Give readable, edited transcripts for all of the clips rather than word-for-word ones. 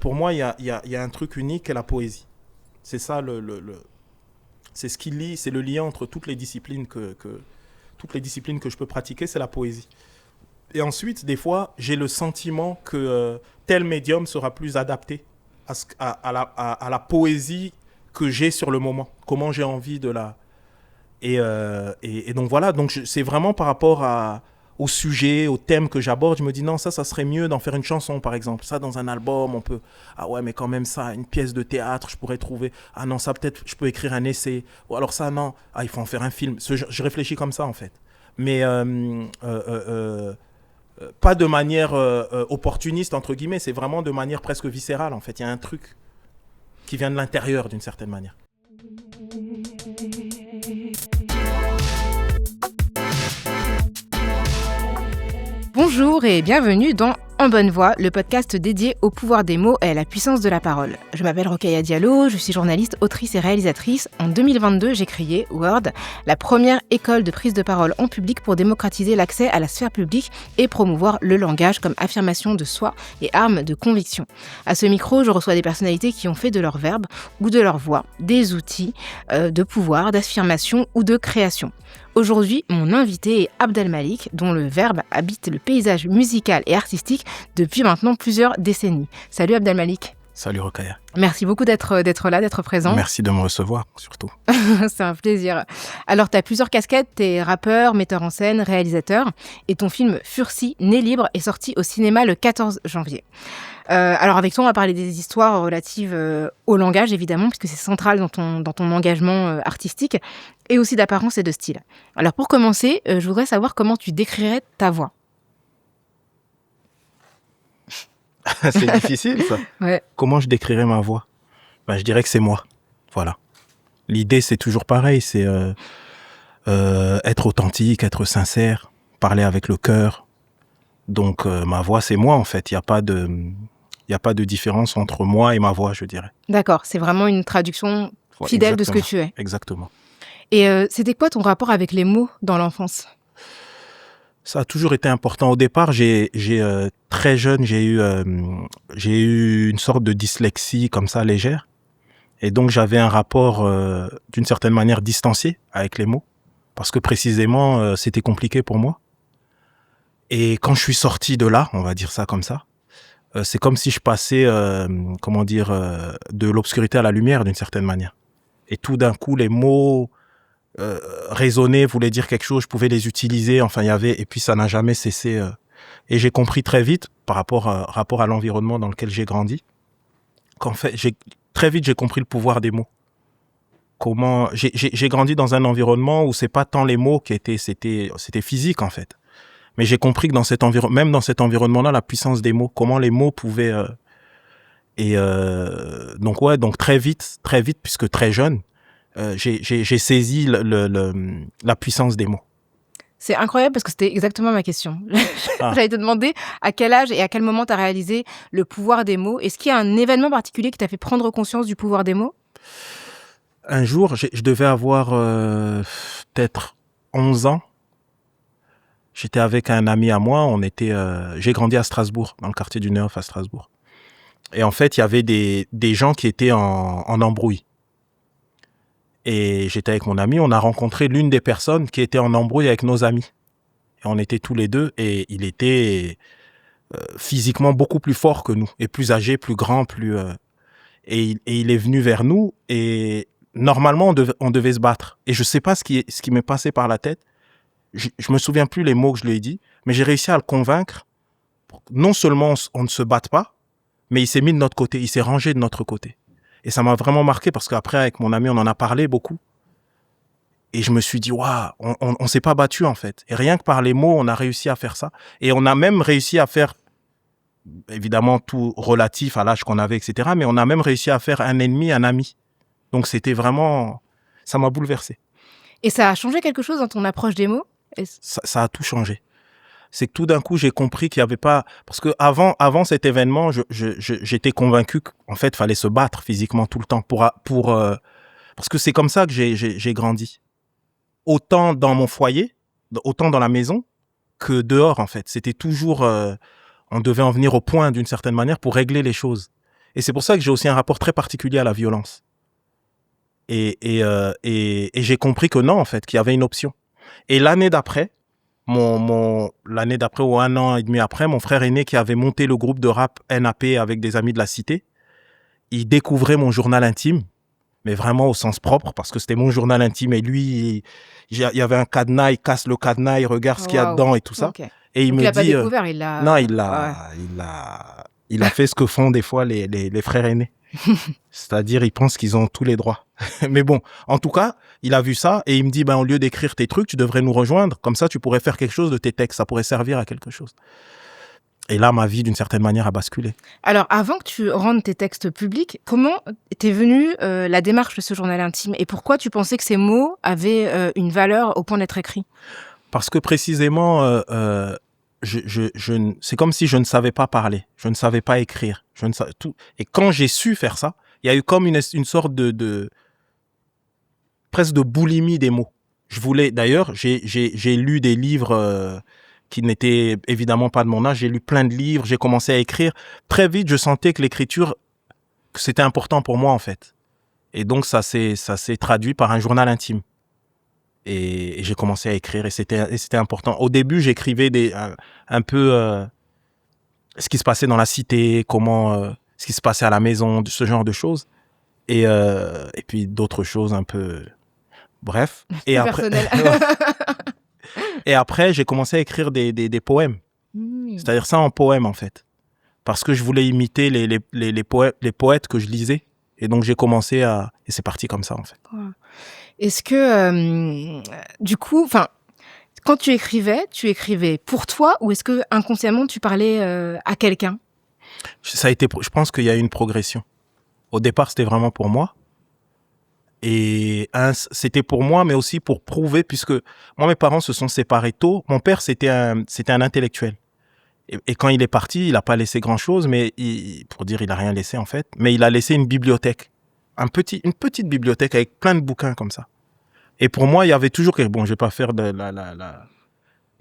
pour moi, il y a un truc unique qui est la poésie. C'est ça c'est ce qui lie, c'est le lien entre toutes les disciplines toutes les disciplines que je peux pratiquer, c'est la poésie. Et ensuite, des fois, j'ai le sentiment que tel médium sera plus adapté à la poésie que j'ai sur le moment. Comment j'ai envie de la... Et donc voilà, donc c'est vraiment par rapport au sujet, au thème que j'aborde. Je me dis non, ça serait mieux d'en faire une chanson, par exemple. Ça, dans un album, on peut... Ah ouais, mais quand même ça, une pièce de théâtre, je pourrais trouver... Ah non, ça peut-être, je peux écrire un essai. Ou alors ça, non. Ah, il faut en faire un film. Je réfléchis comme ça, en fait. Mais pas de manière opportuniste, entre guillemets. C'est vraiment de manière presque viscérale, en fait. Il y a un truc qui vient de l'intérieur, d'une certaine manière. Bonjour et bienvenue dans En Bonne Voix, le podcast dédié au pouvoir des mots et à la puissance de la parole. Je m'appelle Rokhaya Diallo, je suis journaliste, autrice et réalisatrice. En 2022, j'ai créé Word, la première école de prise de parole en public pour démocratiser l'accès à la sphère publique et promouvoir le langage comme affirmation de soi et arme de conviction. À ce micro, je reçois des personnalités qui ont fait de leur verbe ou de leur voix des outils de pouvoir, d'affirmation ou de création. Aujourd'hui, mon invité est Abdelmalik, dont le verbe habite le paysage musical et artistique depuis maintenant plusieurs décennies. Salut Abdelmalik. Salut Rokhaya. Merci beaucoup d'être là, d'être présent. Merci de me recevoir, surtout. C'est un plaisir. Alors, tu as plusieurs casquettes, tu es rappeur, metteur en scène, réalisateur, et ton film Fursi, né libre, est sorti au cinéma le 14 janvier. Alors avec toi, on va parler des histoires relatives au langage, évidemment, puisque c'est central dans ton engagement artistique, et aussi d'apparence et de style. Alors pour commencer, je voudrais savoir comment tu décrirais ta voix. C'est difficile, ça. Ouais. Comment je décrirais ma voix ? Je dirais que c'est moi. Voilà. L'idée, c'est toujours pareil, c'est être authentique, être sincère, parler avec le cœur. Donc ma voix, c'est moi, en fait. Il n'y a pas de différence entre moi et ma voix, je dirais. D'accord, c'est vraiment une traduction fidèle de ce que tu es. Exactement. Et c'était quoi ton rapport avec les mots dans l'enfance ? Ça a toujours été important. Au départ, très jeune, j'ai eu une sorte de dyslexie comme ça, légère. Et donc, j'avais un rapport d'une certaine manière distancié avec les mots. Parce que précisément, c'était compliqué pour moi. Et quand je suis sorti de là, on va dire ça comme ça, c'est comme si je passais, de l'obscurité à la lumière d'une certaine manière. Et tout d'un coup, les mots résonnaient, voulaient dire quelque chose, je pouvais les utiliser, et puis ça n'a jamais cessé. Et j'ai compris très vite, par rapport à l'environnement dans lequel j'ai grandi, qu'en fait, très vite, j'ai compris le pouvoir des mots. J'ai grandi dans un environnement où c'est pas tant les mots c'était physique, en fait. Mais j'ai compris que même dans cet environnement-là, la puissance des mots, comment les mots pouvaient... Donc très vite, puisque très jeune, j'ai saisi la puissance des mots. C'est incroyable parce que c'était exactement ma question. J'allais te demander à quel âge et à quel moment tu as réalisé le pouvoir des mots. Est-ce qu'il y a un événement particulier qui t'a fait prendre conscience du pouvoir des mots ? Un jour, je devais avoir peut-être 11 ans. J'étais avec un ami à moi, j'ai grandi à Strasbourg, dans le quartier du Neuf à Strasbourg. Et en fait, il y avait des gens qui étaient en embrouille. Et j'étais avec mon ami, on a rencontré l'une des personnes qui était en embrouille avec nos amis. Et on était tous les deux, et il était physiquement beaucoup plus fort que nous, et plus âgé, plus grand, et il est venu vers nous, et normalement, on devait se battre. Et je sais pas ce qui m'est passé par la tête. Je me souviens plus les mots que je lui ai dit, mais j'ai réussi à le convaincre. Non seulement on ne se batte pas, mais il s'est mis de notre côté, il s'est rangé de notre côté. Et ça m'a vraiment marqué parce qu'après, avec mon ami, on en a parlé beaucoup. Et je me suis dit, waouh, on s'est pas battu en fait. Et rien que par les mots, on a réussi à faire ça. Et on a même réussi à faire, évidemment, tout relatif à l'âge qu'on avait, etc. Mais on a même réussi à faire un ennemi, un ami. Donc c'était vraiment, ça m'a bouleversé. Et ça a changé quelque chose dans ton approche des mots ? Ça a tout changé. C'est que tout d'un coup, j'ai compris qu'il n'y avait pas... Parce que avant cet événement, j'étais convaincu qu'en fait, il fallait se battre physiquement tout le temps parce que c'est comme ça que j'ai grandi. Autant dans mon foyer, autant dans la maison, que dehors, en fait. C'était toujours... on devait en venir au point, d'une certaine manière, pour régler les choses. Et c'est pour ça que j'ai aussi un rapport très particulier à la violence. Et j'ai compris que non, en fait, qu'il y avait une option. Et l'année d'après, l'année d'après ou 1 an et demi après, mon frère aîné qui avait monté le groupe de rap NAP avec des amis de la cité, il découvrait mon journal intime, mais vraiment au sens propre, parce que c'était mon journal intime. Et lui, il y avait un cadenas, il casse le cadenas, il regarde ce qu'il y a dedans et tout ça. Okay. Et il Donc me il l'a dit... pas découvert, il l'a... Non, il a fait ce que font des fois les frères aînés. C'est-à-dire, ils pensent qu'ils ont tous les droits. Mais bon, en tout cas, il a vu ça et il me dit, au lieu d'écrire tes trucs, tu devrais nous rejoindre. Comme ça, tu pourrais faire quelque chose de tes textes. Ça pourrait servir à quelque chose. Et là, ma vie, d'une certaine manière, a basculé. Alors, avant que tu rendes tes textes publics, comment t'es venue la démarche de ce journal intime et pourquoi tu pensais que ces mots avaient une valeur au point d'être écrits? Parce que précisément, c'est comme si je ne savais pas parler, je ne savais pas écrire, tout. Et quand j'ai su faire ça, il y a eu comme une sorte de presque de boulimie des mots. D'ailleurs, j'ai lu des livres qui n'étaient évidemment pas de mon âge. J'ai lu plein de livres, j'ai commencé à écrire. Très vite, je sentais que l'écriture, que c'était important pour moi en fait. Et donc ça s'est traduit par un journal intime. Et j'ai commencé à écrire et c'était important. Au début, j'écrivais un peu ce qui se passait dans la cité, ce qui se passait à la maison, ce genre de choses. Et puis d'autres choses un peu... Bref. Et après, et après, j'ai commencé à écrire des poèmes. C'est-à-dire ça en poème, en fait. Parce que je voulais imiter les poètes que je lisais. Et donc, j'ai commencé à... Et c'est parti comme ça, en fait. Wow. Est-ce que, du coup, quand tu écrivais pour toi ou est-ce que inconsciemment tu parlais à quelqu'un? Je pense qu'il y a eu une progression. Au départ, c'était vraiment pour moi. Et c'était pour moi, mais aussi pour prouver, puisque moi, mes parents se sont séparés tôt. Mon père, c'était un intellectuel. Et quand il est parti, il n'a pas laissé grand-chose, mais pour dire, il n'a rien laissé en fait. Mais il a laissé une bibliothèque. Une petite bibliothèque avec plein de bouquins comme ça. Et pour moi, il y avait toujours... Bon, je vais pas faire de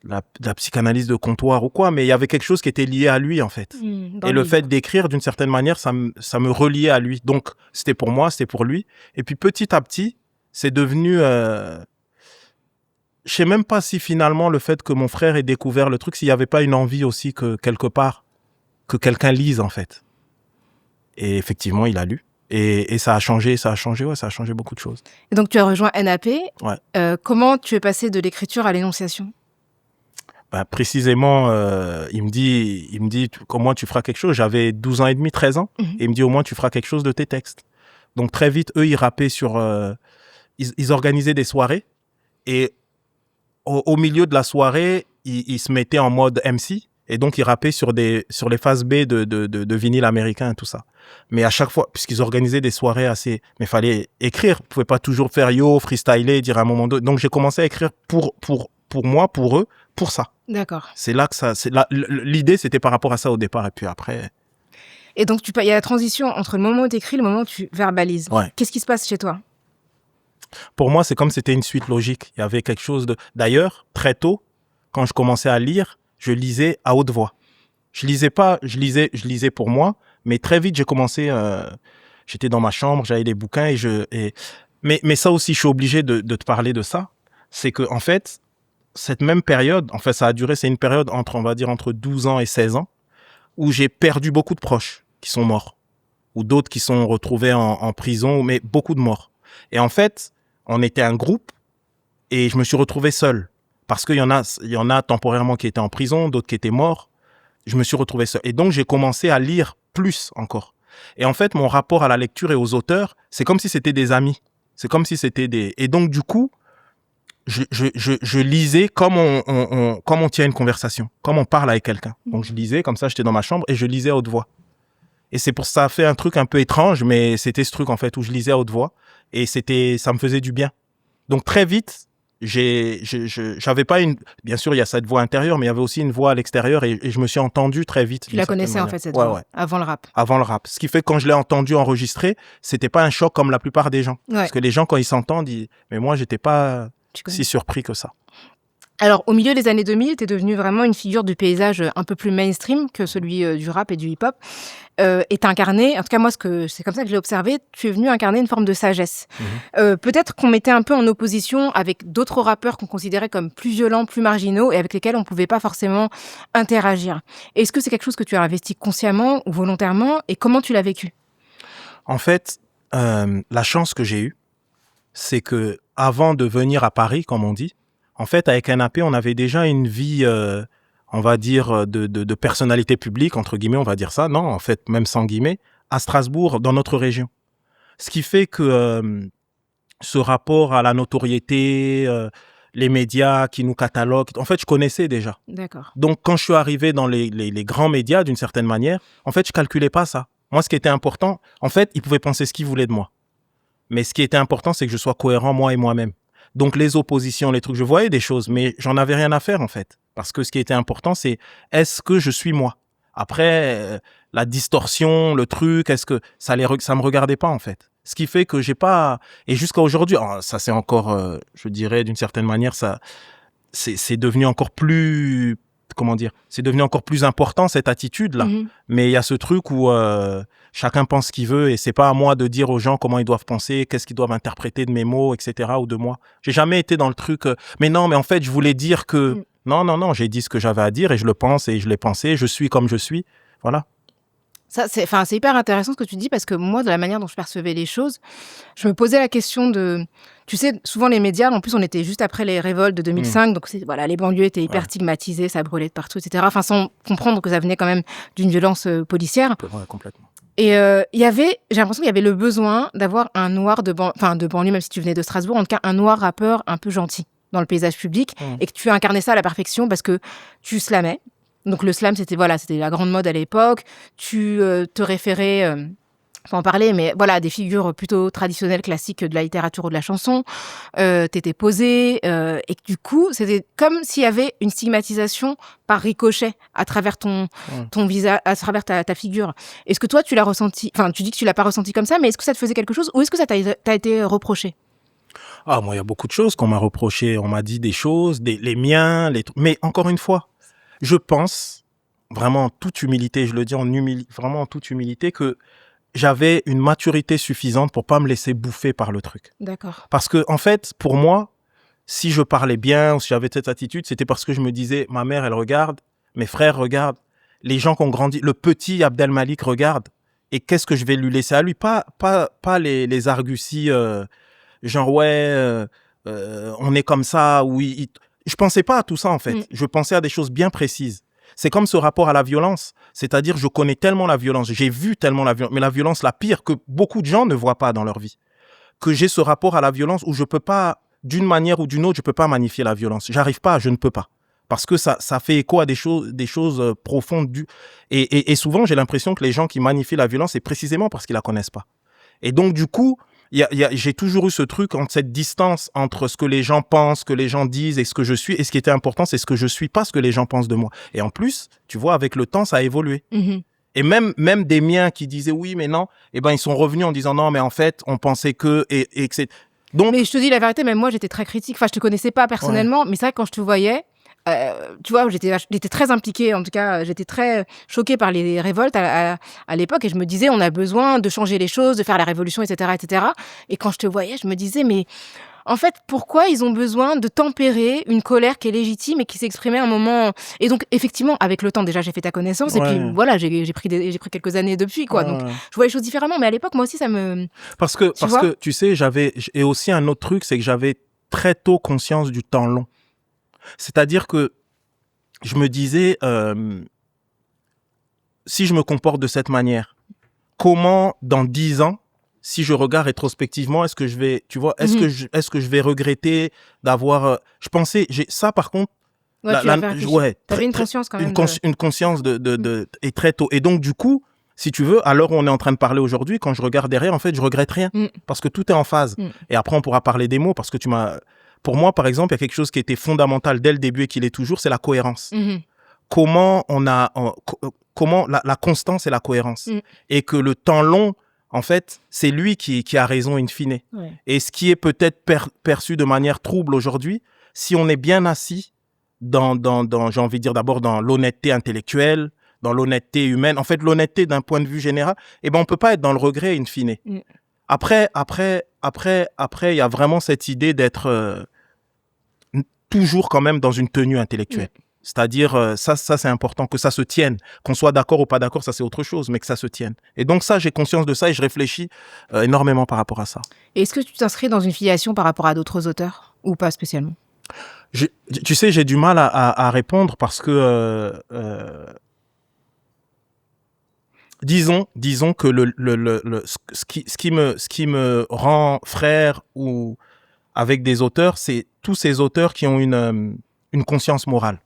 la psychanalyse de comptoir ou quoi, mais il y avait quelque chose qui était lié à lui, en fait. Et le fait d'écrire, d'une certaine manière, ça me reliait à lui. Donc, c'était pour moi, c'était pour lui. Et puis, petit à petit, c'est devenu... Je sais même pas si finalement, le fait que mon frère ait découvert le truc, s'il n'y avait pas une envie aussi que, quelque part, que quelqu'un lise, en fait. Et effectivement, il a lu. Et ça a changé beaucoup de choses. Et donc, tu as rejoint NAP. Ouais. Comment tu es passé de l'écriture à l'énonciation? Précisément, il me dit, comment tu feras quelque chose? J'avais 12 ans et demi, 13 ans. Et il me dit, au moins, tu feras quelque chose de tes textes. Donc, très vite, eux, ils rappaient sur... ils organisaient des soirées. Et au milieu de la soirée, ils se mettaient en mode MC. Et donc, ils rappaient sur les phases B de vinyle américain et tout ça. Mais à chaque fois, puisqu'ils organisaient des soirées assez... Mais il fallait écrire. Vous pouvez pas toujours faire yo, freestyler, dire à un moment donné. Donc, j'ai commencé à écrire pour moi, pour eux, pour ça. D'accord. C'est là que l'idée, c'était par rapport à ça au départ. Et puis après... Et donc, il y a la transition entre le moment où tu écris et le moment où tu verbalises. Ouais. Qu'est-ce qui se passe chez toi? Pour moi, c'est comme si c'était une suite logique. Il y avait quelque chose de... D'ailleurs, très tôt, quand je commençais à lire, je lisais à haute voix. Je lisais pour moi, mais très vite, j'ai commencé... j'étais dans ma chambre, j'avais des bouquins mais ça aussi, je suis obligé de te parler de ça. C'est que, en fait, cette même période, en fait, ça a duré, c'est une période entre 12 ans et 16 ans, où j'ai perdu beaucoup de proches qui sont morts, ou d'autres qui sont retrouvés en prison, mais beaucoup de morts. Et en fait, on était un groupe, et je me suis retrouvé seul. Parce qu'il y en a temporairement qui étaient en prison, d'autres qui étaient morts. Je me suis retrouvé seul. Et donc, j'ai commencé à lire plus encore. Et en fait, mon rapport à la lecture et aux auteurs, c'est comme si c'était des amis. C'est comme si c'était des... Et donc, du coup, je lisais comme on tient une conversation, comme on parle avec quelqu'un. Donc, je lisais, comme ça, j'étais dans ma chambre et je lisais à haute voix. Et c'est pour ça, ça a fait un truc un peu étrange, mais c'était ce truc, en fait, où je lisais à haute voix. Et ça me faisait du bien. Donc, très vite, j'avais pas bien sûr, il y a cette voix intérieure, mais il y avait aussi une voix à l'extérieur et je me suis entendu très vite. Tu la connaissais, en fait, cette voix, avant le rap. Avant le rap. Ce qui fait que quand je l'ai entendu enregistrer, c'était pas un choc comme la plupart des gens. Ouais. Parce que les gens, quand ils s'entendent, mais moi, j'étais pas si surpris que ça. Alors, au milieu des années 2000, tu es devenu vraiment une figure du paysage un peu plus mainstream que celui du rap et du hip-hop. Et t'as incarné, en tout cas moi, c'est comme ça que je l'ai observé, tu es venu incarner une forme de sagesse. Peut-être qu'on mettait un peu en opposition avec d'autres rappeurs qu'on considérait comme plus violents, plus marginaux et avec lesquels on ne pouvait pas forcément interagir. Est-ce que c'est quelque chose que tu as investi consciemment ou volontairement et comment tu l'as vécu? En fait, la chance que j'ai eue, c'est que avant de venir à Paris, comme on dit, en fait, avec NAP, on avait déjà une vie, on va dire, de personnalité publique, entre guillemets, on va dire ça. Non, en fait, même sans guillemets, à Strasbourg, dans notre région. Ce qui fait que ce rapport à la notoriété, les médias qui nous cataloguent, en fait, je connaissais déjà. D'accord. Donc, quand je suis arrivé dans les grands médias, d'une certaine manière, en fait, je calculais pas ça. Moi, ce qui était important, en fait, ils pouvaient penser ce qu'ils voulaient de moi. Mais ce qui était important, c'est que je sois cohérent, moi et moi-même. Donc, les oppositions, les trucs, je voyais des choses, mais j'en avais rien à faire, en fait. Parce que ce qui était important, c'est est-ce que je suis moi? Après, la distorsion, le truc, est-ce que ça me regardait pas, en fait. Ce qui fait que j'ai pas... Et jusqu'à aujourd'hui, ça c'est encore, je dirais, d'une certaine manière, ça, c'est devenu encore plus... Comment dire? C'est devenu encore plus important, cette attitude-là. Mais il y a ce truc où chacun pense ce qu'il veut et c'est pas à moi de dire aux gens comment ils doivent penser, qu'est-ce qu'ils doivent interpréter de mes mots, etc. ou de moi. J'ai jamais été dans le truc mais non, mais en fait, je voulais dire que... Non, j'ai dit ce que j'avais à dire et je le pense et je l'ai pensé, je suis comme je suis. Voilà. Ça, c'est hyper intéressant ce que tu dis parce que moi, de la manière dont je percevais les choses, je me posais la question de... Tu sais, souvent les médias, en plus on était juste après les révoltes de 2005, donc voilà, les banlieues étaient hyper stigmatisées, ça brûlait de partout, etc. Enfin, sans comprendre que ça venait quand même d'une violence policière. Ouais, complètement. Et j'ai l'impression qu'il y avait le besoin d'avoir un noir de banlieue, même si tu venais de Strasbourg, en tout cas un noir rappeur un peu gentil dans le paysage public, et que tu incarnais ça à la perfection parce que tu slamais. Donc le slam, c'était la grande mode à l'époque. Tu te référais, faut en parler, mais voilà, des figures plutôt traditionnelles, classiques de la littérature ou de la chanson. T'étais posé, et que du coup, c'était comme s'il y avait une stigmatisation par ricochet à travers ton visage, à travers ta figure. Est-ce que toi, tu l'as ressenti? Enfin, tu dis que tu l'as pas ressenti comme ça, mais est-ce que ça te faisait quelque chose ou est-ce que ça t'a été reproché? Ah, moi, il y a beaucoup de choses qu'on m'a reproché. On m'a dit des choses, les miens, les trucs. Mais encore une fois, je pense, vraiment en toute humilité, je le dis vraiment en toute humilité, que j'avais une maturité suffisante pour pas me laisser bouffer par le truc. D'accord. Parce que, en fait, pour moi, si je parlais bien ou si j'avais cette attitude, c'était parce que je me disais, ma mère, elle regarde, mes frères regardent, les gens qui ont grandi, le petit Abdelmalik regarde, et qu'est-ce que je vais lui laisser à lui? Pas les arguties, genre, on est comme ça, oui. Je pensais pas à tout ça, en fait. Je pensais à des choses bien précises. C'est comme ce rapport à la violence. C'est-à-dire, je connais tellement la violence, j'ai vu tellement la violence, mais la violence la pire que beaucoup de gens ne voient pas dans leur vie. Que j'ai ce rapport à la violence où je peux pas, d'une manière ou d'une autre, je peux pas magnifier la violence. J'arrive pas, je ne peux pas. Parce que ça fait écho à des choses profondes. Et souvent, j'ai l'impression que les gens qui magnifient la violence, c'est précisément parce qu'ils la connaissent pas. Et donc, du coup, j'ai toujours eu ce truc entre cette distance entre ce que les gens pensent, ce que les gens disent et ce que je suis. Et ce qui était important, c'est ce que je suis, pas ce que les gens pensent de moi. Et en plus, tu vois, avec le temps, ça a évolué. Et même des miens qui disaient oui, mais non, eh ben, ils sont revenus en disant non, mais en fait, on pensait que, et que c'est... Donc... Mais je te dis la vérité, même moi, j'étais très critique. Enfin, je te connaissais pas personnellement, mais c'est vrai que quand je te voyais, tu vois, j'étais très impliquée, en tout cas, j'étais très choquée par les révoltes à l'époque et je me disais, on a besoin de changer les choses, de faire la révolution, etc., etc. Et quand je te voyais, je me disais, mais en fait, pourquoi ils ont besoin de tempérer une colère qui est légitime et qui s'exprimait à un moment... Et donc, effectivement, avec le temps, déjà, j'ai fait ta connaissance et puis voilà, j'ai pris quelques années depuis, quoi. Donc, je vois les choses différemment, mais à l'époque, moi aussi, ça me... Parce que, tu sais, et aussi un autre truc, c'est que j'avais très tôt conscience du temps long. C'est-à-dire que je me disais, si je me comporte de cette manière, comment dans 10 ans, si je regarde rétrospectivement, est-ce que je vais, tu vois, est-ce que je vais regretter d'avoir... je pensais, ça par contre... t'avais une conscience quand même. Une conscience et très tôt. Et donc du coup, si tu veux, à l'heure où on est en train de parler aujourd'hui, quand je regarde derrière, en fait, je regrette rien. Parce que tout est en phase. Et après, on pourra parler des mots parce que pour moi, par exemple, il y a quelque chose qui était fondamental dès le début et qui l'est toujours, c'est la cohérence. Comment la constance et la cohérence. Et que le temps long, en fait, c'est lui qui a raison in fine. Et ce qui est peut-être perçu de manière trouble aujourd'hui, si on est bien assis j'ai envie de dire d'abord dans l'honnêteté intellectuelle, dans l'honnêteté humaine. En fait, l'honnêteté d'un point de vue général, on peut pas être dans le regret in fine. Après, il y a vraiment cette idée d'être toujours quand même dans une tenue intellectuelle. C'est-à-dire, ça c'est important, que ça se tienne. Qu'on soit d'accord ou pas d'accord, ça c'est autre chose, mais que ça se tienne. Et donc ça, j'ai conscience de ça et je réfléchis énormément par rapport à ça. Et est-ce que tu t'inscris dans une filiation par rapport à d'autres auteurs ou pas spécialement ? Tu sais, j'ai du mal à répondre parce que disons que ce qui me rend frère ou avec des auteurs, c'est tous ces auteurs qui ont une conscience morale,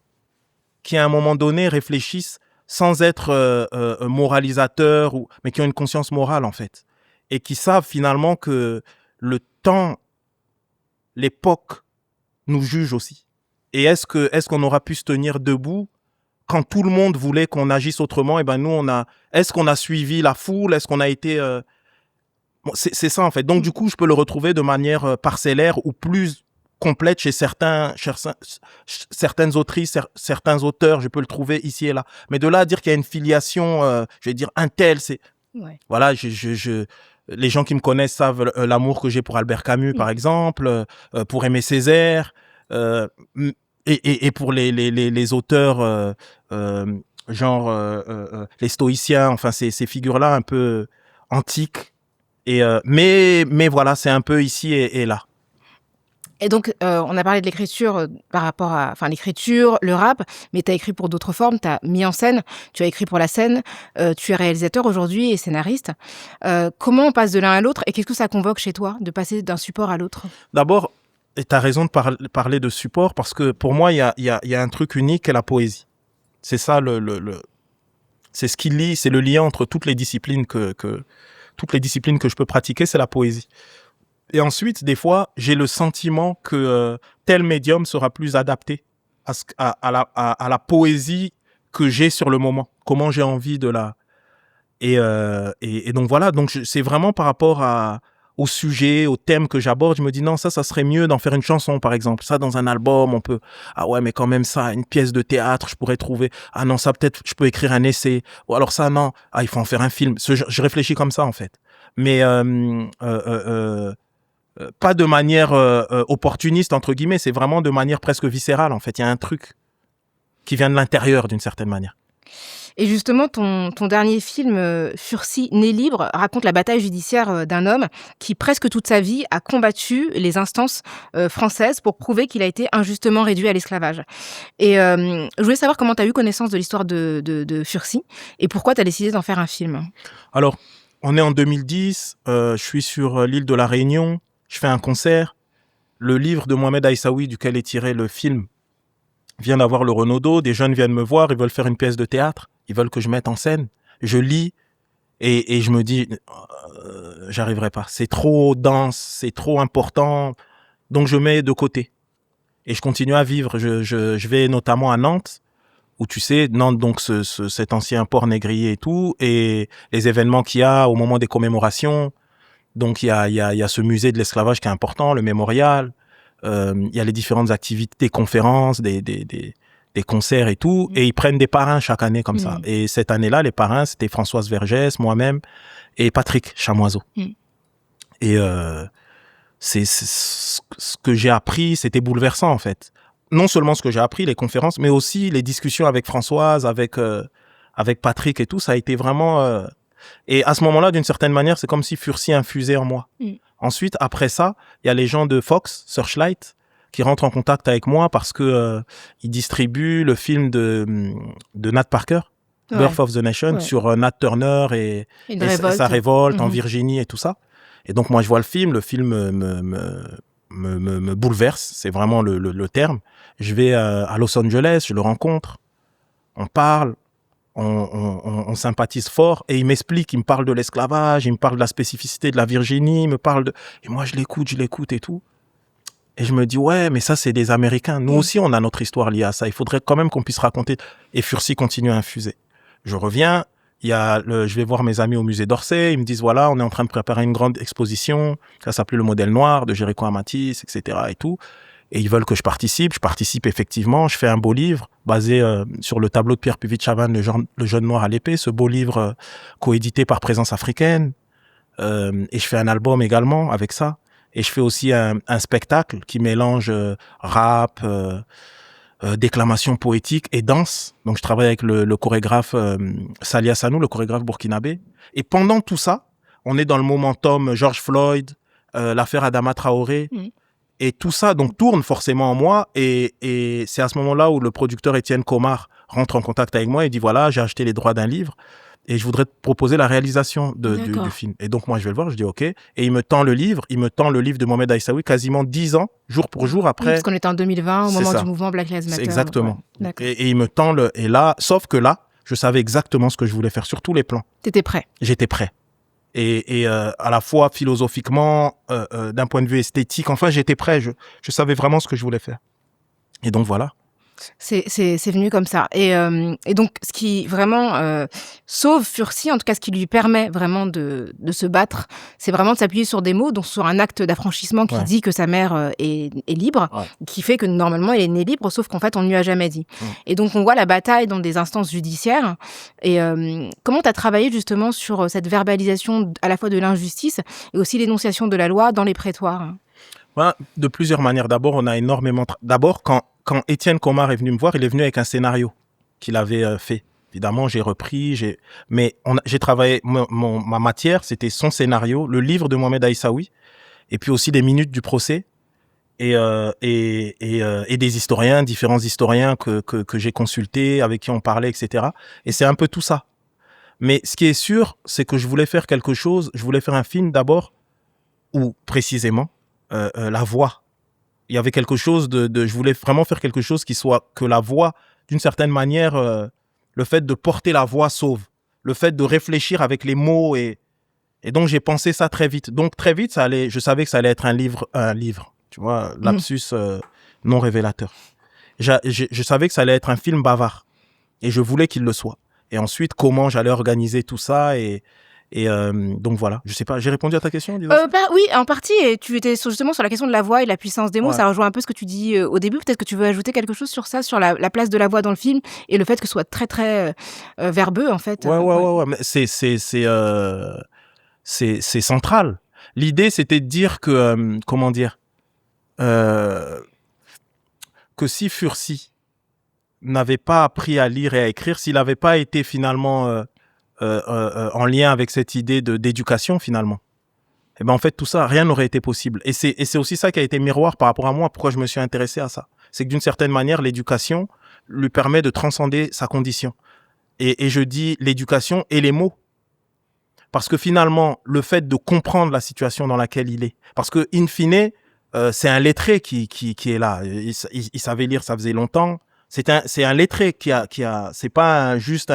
qui à un moment donné réfléchissent sans être moralisateurs, mais qui ont une conscience morale en fait, et qui savent finalement que le temps, l'époque nous juge aussi. Et est-ce qu'on aura pu se tenir debout quand tout le monde voulait qu'on agisse autrement? Et nous est-ce qu'on a suivi la foule? Est-ce qu'on a été c'est ça en fait. Donc du coup, je peux le retrouver de manière parcellaire ou plus complète chez certaines autrices, certains auteurs. Je peux le trouver ici et là. Mais de là à dire qu'il y a une filiation, je vais dire un tel, c'est voilà. Les gens qui me connaissent savent l'amour que j'ai pour Albert Camus, par exemple, pour Aimé Césaire, et pour les auteurs genre les stoïciens, enfin ces figures-là un peu antiques. Mais voilà, c'est un peu ici et là. Et donc, on a parlé de l'écriture par rapport à... Enfin, l'écriture, le rap, mais tu as écrit pour d'autres formes, tu as mis en scène, tu as écrit pour la scène, tu es réalisateur aujourd'hui et scénariste. Comment on passe de l'un à l'autre et qu'est-ce que ça convoque chez toi de passer d'un support à l'autre ? D'abord, tu as raison de parler de support parce que pour moi, il y a un truc unique, c'est la poésie. C'est ça, c'est ce qui lie, c'est le lien entre toutes les disciplines que je peux pratiquer, c'est la poésie. Et ensuite, des fois, j'ai le sentiment que tel médium sera plus adapté à la poésie que j'ai sur le moment. Comment j'ai envie de la... Et donc voilà, donc c'est vraiment par rapport au sujet, au thème que j'aborde. Je me dis non, ça serait mieux d'en faire une chanson, par exemple. Ça, dans un album, on peut... Ah ouais, mais quand même ça, une pièce de théâtre, je pourrais trouver... Ah non, ça peut-être, je peux écrire un essai. Ou alors ça, non. Ah, il faut en faire un film. Je réfléchis comme ça, en fait. Mais... pas de manière opportuniste, entre guillemets, c'est vraiment de manière presque viscérale, en fait. Il y a un truc qui vient de l'intérieur, d'une certaine manière. Et justement, ton dernier film, Furcy, né libre, raconte la bataille judiciaire d'un homme qui, presque toute sa vie, a combattu les instances françaises pour prouver qu'il a été injustement réduit à l'esclavage. Et je voulais savoir comment tu as eu connaissance de l'histoire de Furcy et pourquoi tu as décidé d'en faire un film. Alors, on est en 2010, je suis sur l'île de la Réunion, je fais un concert. Le livre de Mohamed Aïssaoui, duquel est tiré le film, vient d'avoir le Renaudot. Des jeunes viennent me voir, ils veulent faire une pièce de théâtre. Ils veulent que je mette en scène. Je lis et je me dis, j'arriverai pas. C'est trop dense, c'est trop important. Donc je mets de côté. Et je continue à vivre. Je vais notamment à Nantes, où tu sais, Nantes, donc cet ancien port négrier et tout, et les événements qu'il y a au moment des commémorations. Donc il y a ce musée de l'esclavage qui est important, le mémorial. Il y a les différentes activités, des conférences, des concerts et tout, et ils prennent des parrains chaque année comme ça. Et cette année-là, les parrains, c'était Françoise Vergès, moi-même, et Patrick Chamoiseau. Et c'est ce que j'ai appris, c'était bouleversant en fait. Non seulement ce que j'ai appris, les conférences, mais aussi les discussions avec Françoise, avec Patrick et tout, ça a été vraiment... Et à ce moment-là, d'une certaine manière, c'est comme si Furcy infusait en moi. Ensuite, après ça, il y a les gens de Fox, Searchlight, qui rentrent en contact avec moi parce que ils distribuent le film de Nat Parker, Birth of the Nation, sur Nat Turner et sa révolte en Virginie et tout ça. Et donc moi, je vois le film me bouleverse, c'est vraiment le terme. Je vais à Los Angeles, je le rencontre, on parle, on sympathise fort et il m'explique, il me parle de l'esclavage, il me parle de la spécificité de la Virginie, il me parle de... Et moi, je l'écoute et tout. Et je me dis, ouais, mais ça, c'est des Américains. Nous aussi, on a notre histoire liée à ça. Il faudrait quand même qu'on puisse raconter. Et Furcy continue à infuser. Je reviens, je vais voir mes amis au musée d'Orsay. Ils me disent, voilà, on est en train de préparer une grande exposition. Ça s'appelait Le Modèle Noir de Jéricho Amatis, etc. et tout. et ils veulent que je participe. Je participe effectivement. Je fais un beau livre basé sur le tableau de Pierre Puvis-Chavannes, le jeune noir à l'épée. Ce beau livre coédité par Présence africaine. Et je fais un album également avec ça. Et je fais aussi un spectacle qui mélange rap, déclamation poétique et danse. Donc je travaille avec le chorégraphe Salia Sanou, le chorégraphe burkinabé. Et pendant tout ça, on est dans le momentum George Floyd, l'affaire Adama Traoré. Et tout ça donc tourne forcément en moi. Et c'est à ce moment-là où le producteur Étienne Comar rentre en contact avec moi et dit voilà, j'ai acheté les droits d'un livre et je voudrais te proposer la réalisation du film. Et donc moi je vais le voir, je dis ok. Et il me tend le livre de Mohamed Aissaoui quasiment 10 ans, jour pour jour après. Oui, parce qu'on était en 2020 au moment du mouvement Black Lives Matter. Exactement. Ouais, et il me tend et là, sauf que là, je savais exactement ce que je voulais faire sur tous les plans. T'étais prêt. J'étais prêt. Et à la fois philosophiquement, d'un point de vue esthétique, enfin j'étais prêt, je savais vraiment ce que je voulais faire. Et donc voilà. C'est venu comme ça. Et donc, ce qui vraiment sauve Fursi, en tout cas ce qui lui permet vraiment de se battre, c'est vraiment de s'appuyer sur des mots, donc sur un acte d'affranchissement qui dit que sa mère est libre, qui fait que normalement elle est née libre, sauf qu'en fait on ne lui a jamais dit. Et donc on voit la bataille dans des instances judiciaires. Et comment tu as travaillé justement sur cette verbalisation à la fois de l'injustice et aussi l'énonciation de la loi dans les prétoires? De plusieurs manières. D'abord, on a énormément... D'abord, quand Étienne Comar est venu me voir, il est venu avec un scénario qu'il avait fait. Évidemment, j'ai repris, mais j'ai travaillé... Ma matière, c'était son scénario, le livre de Mohamed Aissaoui, et puis aussi des minutes du procès, et des historiens, différents historiens que j'ai consultés, avec qui on parlait, etc. Et c'est un peu tout ça. Mais ce qui est sûr, c'est que je voulais faire quelque chose, je voulais faire un film d'abord, où précisément, la voix. Il y avait quelque chose je voulais vraiment faire quelque chose qui soit que la voix, d'une certaine manière, le fait de porter la voix sauve. Le fait de réfléchir avec les mots et donc j'ai pensé ça très vite. Donc très vite, je savais que ça allait être un livre, tu vois, lapsus non révélateur. Je savais que ça allait être un film bavard et je voulais qu'il le soit. Et ensuite, comment j'allais organiser tout ça et donc voilà, je sais pas, j'ai répondu à ta question, oui, en partie, et tu étais justement sur la question de la voix et la puissance des mots, ça rejoint un peu ce que tu dis au début, peut-être que tu veux ajouter quelque chose sur ça, sur la place de la voix dans le film et le fait que ce soit très très verbeux en fait. Ouais, mais c'est central. L'idée c'était de dire que, que si Fursi n'avait pas appris à lire et à écrire, s'il n'avait pas été finalement... en lien avec cette idée d'éducation finalement. Et ben en fait tout ça, rien n'aurait été possible. Et c'est aussi ça qui a été miroir par rapport à moi, pourquoi je me suis intéressé à ça. C'est que d'une certaine manière, l'éducation lui permet de transcender sa condition. Et je dis l'éducation et les mots. Parce que finalement, le fait de comprendre la situation dans laquelle il est, parce que in fine, c'est un lettré qui est là. Il savait lire, ça faisait longtemps. C'est un lettré qui a, c'est pas juste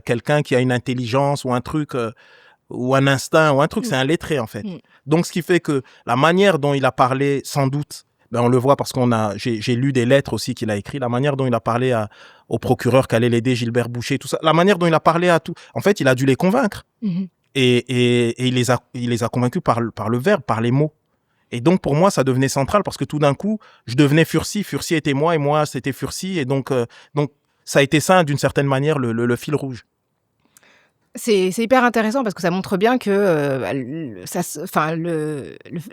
quelqu'un qui a une intelligence ou un truc, ou un instinct ou un truc, c'est un lettré en fait. Donc ce qui fait que la manière dont il a parlé, sans doute, on le voit parce j'ai lu des lettres aussi qu'il a écrites, la manière dont il a parlé au procureur qu'allait l'aider, Gilbert Boucher, tout ça, la manière dont il a parlé à tout, en fait, il a dû les convaincre. Et il les a convaincus par le verbe, par les mots. Et donc, pour moi, ça devenait central parce que tout d'un coup, je devenais Fursi. Fursi était moi et moi, c'était Fursi. Et donc, ça a été ça, d'une certaine manière, le fil rouge. C'est hyper intéressant parce que ça montre bien que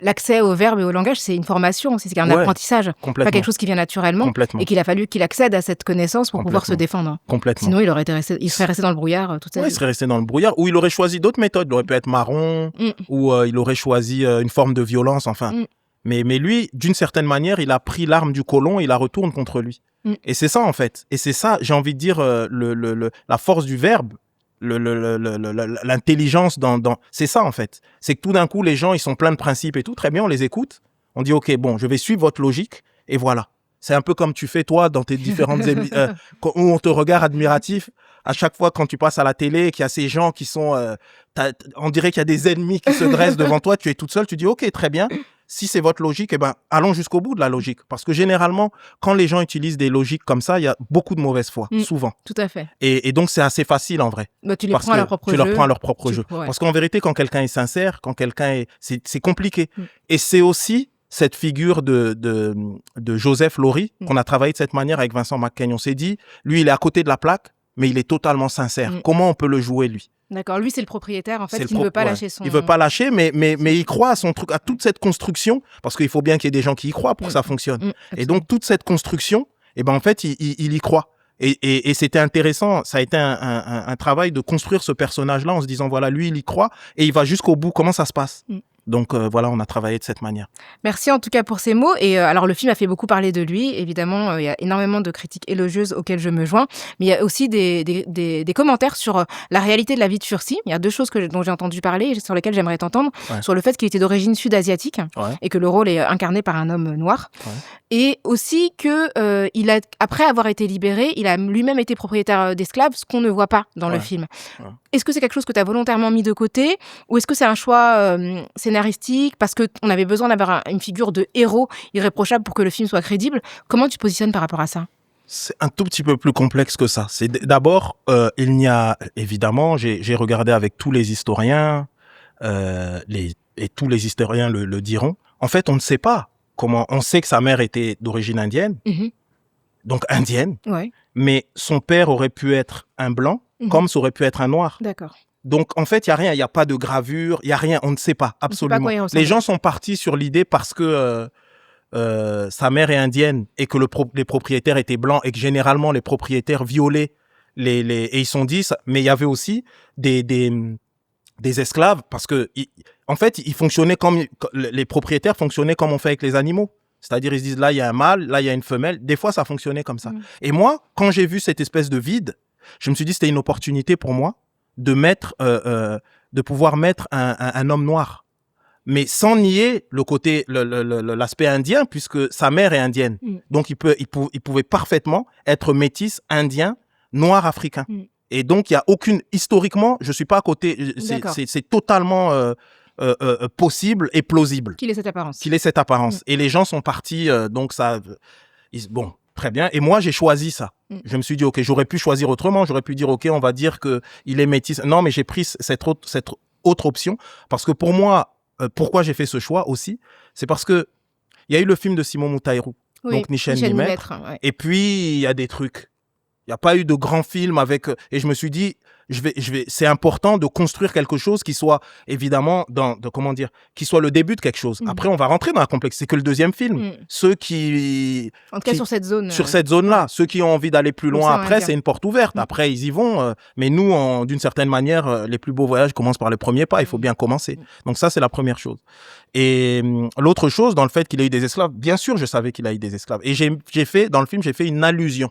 l'accès au verbe et au langage, c'est une formation, c'est un apprentissage, pas quelque chose qui vient naturellement, et qu'il a fallu qu'il accède à cette connaissance pour pouvoir se défendre. Complètement. Sinon, il serait resté dans le brouillard toute sa vie. Il serait resté dans le brouillard, ou il aurait choisi d'autres méthodes. Il aurait pu être marron, ou il aurait choisi une forme de violence, enfin. Mais lui, d'une certaine manière, il a pris l'arme du colon et il la retourne contre lui. Et c'est ça, en fait. Et c'est ça, j'ai envie de dire, la force du verbe, l'intelligence c'est ça en fait, c'est que tout d'un coup les gens ils sont pleins de principes et tout, très bien, on les écoute, on dit ok, bon, je vais suivre votre logique et voilà. C'est un peu comme tu fais toi dans tes différentes où on te regarde admiratif à chaque fois quand tu passes à la télé et qu'il y a ces gens qui sont on dirait qu'il y a des ennemis qui se dressent devant toi, tu es toute seule, tu dis ok, très bien, si c'est votre logique, allons jusqu'au bout de la logique. Parce que généralement, quand les gens utilisent des logiques comme ça, il y a beaucoup de mauvaise foi, souvent. Tout à fait. Et donc, c'est assez facile en vrai. Tu les prends à leur propre jeu. Tu leur prends à leur propre jeu. Parce qu'en vérité, quand quelqu'un est sincère, quand quelqu'un est... C'est compliqué. Et c'est aussi cette figure de Joseph Laurie, qu'on a travaillé de cette manière avec Vincent McCain. On s'est dit, lui, il est à côté de la plaque, mais il est totalement sincère. Comment on peut le jouer, lui? D'accord, lui c'est le propriétaire en fait, qui ne veut pas lâcher son... Il veut pas lâcher, mais il croit à son truc, à toute cette construction, parce qu'il faut bien qu'il y ait des gens qui y croient pour que ça fonctionne. Et donc toute cette construction, en fait, il y croit. Et c'était intéressant, ça a été un travail de construire ce personnage-là en se disant, voilà, lui, il y croit, et il va jusqu'au bout, comment ça se passe? Donc voilà, on a travaillé de cette manière. Merci en tout cas pour ces mots. Et alors le film a fait beaucoup parler de lui. Évidemment, il y a énormément de critiques élogieuses auxquelles je me joins. Mais il y a aussi des commentaires sur la réalité de la vie de Fursi. Il y a deux choses dont j'ai entendu parler et sur lesquelles j'aimerais t'entendre. Sur le fait qu'il était d'origine sud-asiatique et que le rôle est incarné par un homme noir. Et aussi que après avoir été libéré, il a lui-même été propriétaire d'esclaves, ce qu'on ne voit pas dans le film. Est-ce que c'est quelque chose que tu as volontairement mis de côté ou est-ce que c'est un choix scénaristique parce qu'on avait besoin d'avoir une figure de héros irréprochable pour que le film soit crédible? Comment tu te positionnes par rapport à ça? C'est un tout petit peu plus complexe que ça. C'est d'abord, il n'y a évidemment, j'ai regardé avec tous les historiens, et tous les historiens le diront. En fait, on ne sait pas comment. On sait que sa mère était d'origine indienne, donc indienne, mais son père aurait pu être un blanc, comme ça aurait pu être un noir. D'accord. Donc, en fait, il n'y a rien, il n'y a pas de gravure, il n'y a rien, on ne sait pas, absolument. Les gens sont partis sur l'idée parce que sa mère est indienne et que les propriétaires étaient blancs et que généralement les propriétaires violaient et ils sont dit, mais il y avait aussi des esclaves parce que, en fait, ils fonctionnaient les propriétaires fonctionnaient comme on fait avec les animaux. C'est-à-dire, ils se disent, là, il y a un mâle, là, il y a une femelle. Des fois, ça fonctionnait comme ça. Et moi, quand j'ai vu cette espèce de vide, je me suis dit, c'était une opportunité pour moi de pouvoir mettre un homme noir, mais sans nier le côté, l'aspect indien, puisque sa mère est indienne. Donc, il pouvait parfaitement être métis, indien, noir, africain. Et donc, il y a historiquement, je suis pas à côté, c'est totalement possible et plausible. Qu'il ait cette apparence. Qu'il ait cette apparence. Et les gens sont partis, donc ça, bon. Très bien. Et moi, j'ai choisi ça. Je me suis dit, OK, j'aurais pu choisir autrement. J'aurais pu dire, OK, on va dire qu'il est métis. Non, mais j'ai pris cette autre option parce que pour moi, pourquoi j'ai fait ce choix aussi, c'est parce que il y a eu le film de Simon Moutaïrou, donc Nichel Nimetre. Et puis, il y a des trucs. Il n'y a pas eu de grand film avec... Et je me suis dit, c'est important de construire quelque chose qui soit, évidemment, qui soit le début de quelque chose. Après, on va rentrer dans la complexité. C'est que le deuxième film. Ceux qui... En tout cas, sur cette zone. Sur cette zone-là. Ceux qui ont envie d'aller plus loin après, c'est une porte ouverte. Après, ils y vont. Mais nous, d'une certaine manière, les plus beaux voyages commencent par le premier pas. Il faut bien commencer. Donc ça, c'est la première chose. Et l'autre chose, dans le fait qu'il a eu des esclaves, bien sûr, je savais qu'il a eu des esclaves. Et dans le film, j'ai fait une allusion.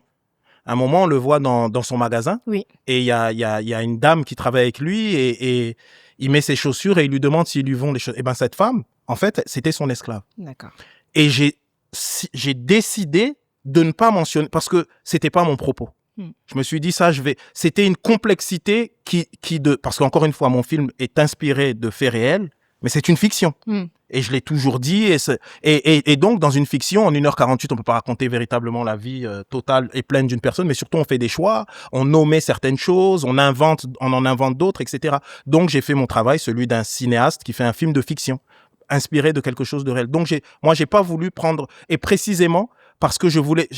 À un moment, on le voit dans son magasin. Et il y a une dame qui travaille avec lui et il met ses chaussures et il lui demande s'il lui vend les chaussures. Et ben cette femme, en fait, c'était son esclave. D'accord. Et j'ai décidé de ne pas mentionner parce que c'était pas mon propos. Je me suis dit c'était une complexité parce qu'encore une fois, mon film est inspiré de faits réels, mais c'est une fiction. Et je l'ai toujours dit. Et donc, dans une fiction, en 1h48, on peut pas raconter véritablement la vie totale et pleine d'une personne, mais surtout, on fait des choix, on nomme certaines choses, on en invente d'autres, etc. Donc, j'ai fait mon travail, celui d'un cinéaste qui fait un film de fiction, inspiré de quelque chose de réel. Donc, j'ai pas voulu prendre, et précisément, parce que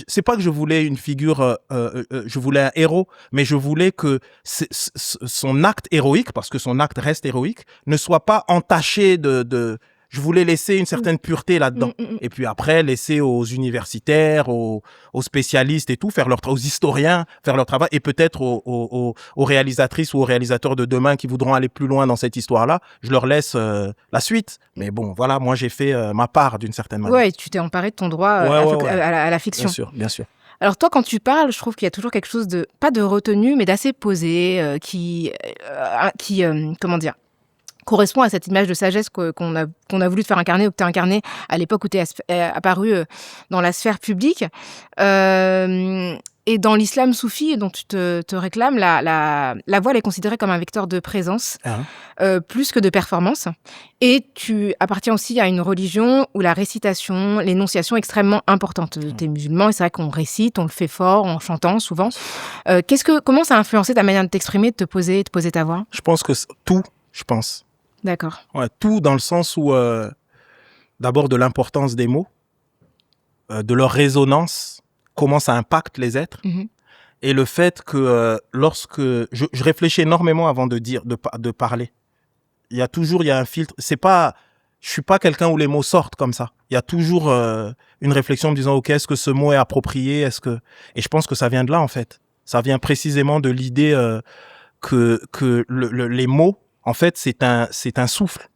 c'est pas que je voulais une figure, je voulais un héros, mais je voulais que son acte héroïque, parce que son acte reste héroïque, ne soit pas entaché je voulais laisser une certaine pureté là-dedans. Et puis après, laisser aux universitaires, aux spécialistes et tout, aux historiens, faire leur travail. Et peut-être aux réalisatrices ou aux réalisateurs de demain qui voudront aller plus loin dans cette histoire-là, je leur laisse la suite. Mais bon, voilà, moi, j'ai fait ma part d'une certaine manière. Ouais, tu t'es emparé de ton droit à la fiction. Bien sûr, bien sûr. Alors toi, quand tu parles, je trouve qu'il y a toujours quelque chose pas de retenu, mais d'assez posé, qui comment dire, correspond à cette image de sagesse qu'on a voulu te faire incarner ou que tu as incarné à l'époque où tu es apparu dans la sphère publique. Et dans l'islam soufi dont tu te réclames, la voile est considérée comme un vecteur de présence, plus que de performance. Et tu appartiens aussi à une religion où la récitation, l'énonciation est extrêmement importante. Tu es musulman et c'est vrai qu'on récite, on le fait fort, en chantant souvent. Comment ça a influencé ta manière de t'exprimer, de poser ta voix? Je pense que tout, je pense. D'accord. Ouais, tout dans le sens où d'abord de l'importance des mots, de leur résonance, comment ça impacte les êtres, et le fait que lorsque je réfléchis énormément avant de parler. Il y a un filtre. Je suis pas quelqu'un où les mots sortent comme ça. Il y a toujours une réflexion en me disant, ok, est-ce que ce mot est approprié, et je pense que ça vient de là en fait. Ça vient précisément de l'idée que les mots, en fait, c'est un souffle.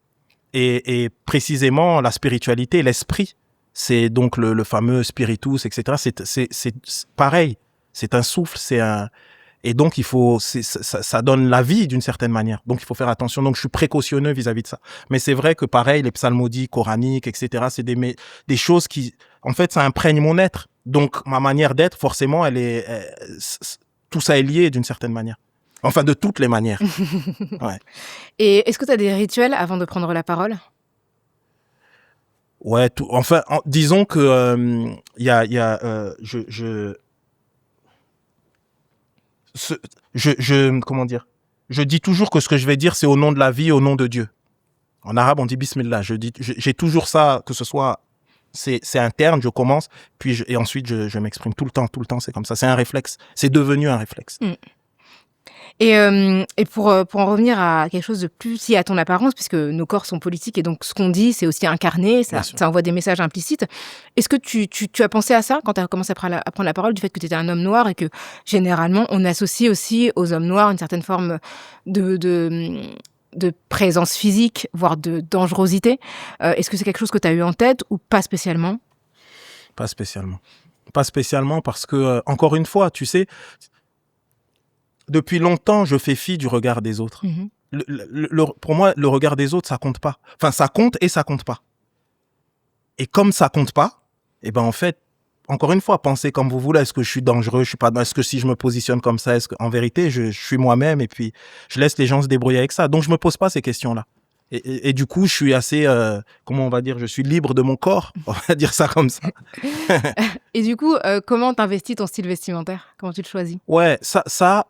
Et précisément, la spiritualité, l'esprit, c'est donc le fameux spiritus, etc. C'est pareil. C'est un souffle, et donc ça donne la vie d'une certaine manière. Donc il faut faire attention. Donc je suis précautionneux vis-à-vis de ça. Mais c'est vrai que pareil, les psalmodies coraniques, etc. C'est des choses qui, en fait, ça imprègne mon être. Donc ma manière d'être, forcément, tout ça est lié d'une certaine manière. Enfin, de toutes les manières. Ouais. Et est-ce que tu as des rituels avant de prendre la parole ? Ouais, disons que comment dire, je dis toujours que ce que je vais dire, c'est au nom de la vie, au nom de Dieu. En arabe, on dit bismillah. J'ai toujours ça, que ce soit, c'est interne, je commence, et ensuite je m'exprime tout le temps, c'est comme ça. C'est un réflexe. C'est devenu un réflexe. Et pour en revenir à quelque chose de plus lié à ton apparence, puisque nos corps sont politiques et donc ce qu'on dit, c'est aussi incarné, ça envoie des messages implicites. Est-ce que tu as pensé à ça quand tu as commencé à prendre la parole, du fait que tu étais un homme noir et que généralement on associe aussi aux hommes noirs une certaine forme de présence physique, voire de dangerosité. Est-ce que c'est quelque chose que tu as eu en tête ou pas spécialement ? Pas spécialement. Pas spécialement parce que, encore une fois, tu sais, depuis longtemps, je fais fi du regard des autres. Pour moi, le regard des autres, ça compte pas. Enfin, ça compte et ça compte pas. Et comme ça compte pas, eh ben en fait, encore une fois, pensez comme vous voulez. Est-ce que je suis dangereux ? Je suis pas. Est-ce que si je me positionne comme ça, est-ce qu'en vérité, je suis moi-même et puis je laisse les gens se débrouiller avec ça. Donc, je me pose pas ces questions-là. Et du coup, je suis assez, comment on va dire, je suis libre de mon corps, on va dire ça comme ça. Et du coup, comment t'investis ton style vestimentaire ? Comment tu le choisis ? Ouais, ça,